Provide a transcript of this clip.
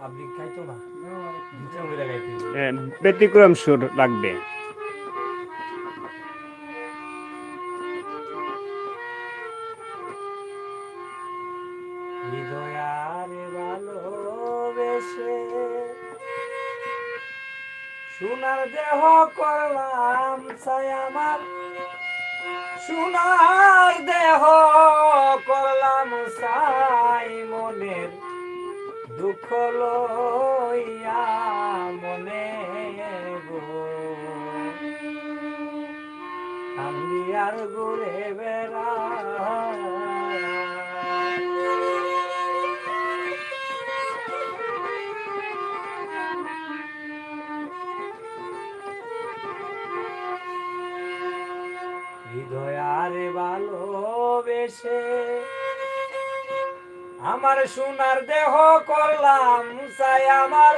আপনি খাইতো না দুটো করে খাইতে ব্যতিক্রম সুর লাগবে। হৃদয়ারে ভালোবেসে সোনার দেহ করলাম চাই আমার সোনার দেহ করলাম চাই মনের দুঃখ লইয়া মনে গো কান্দি আর ঘুরে বেড়া হৃদয়ারে ভালোবেসে আমার সোনার দেহ করলাম চাই আমার